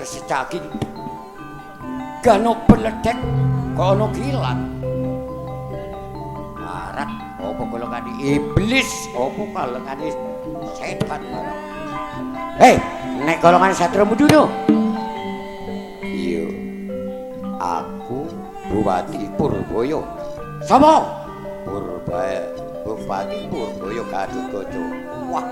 Secaki gano beledek kono kilat arat apa golongane iblis apa golongane setan nek golongan Satria Muda iya aku Bupati Purboyo sapa Bupati Purboyo Gatotkaca wah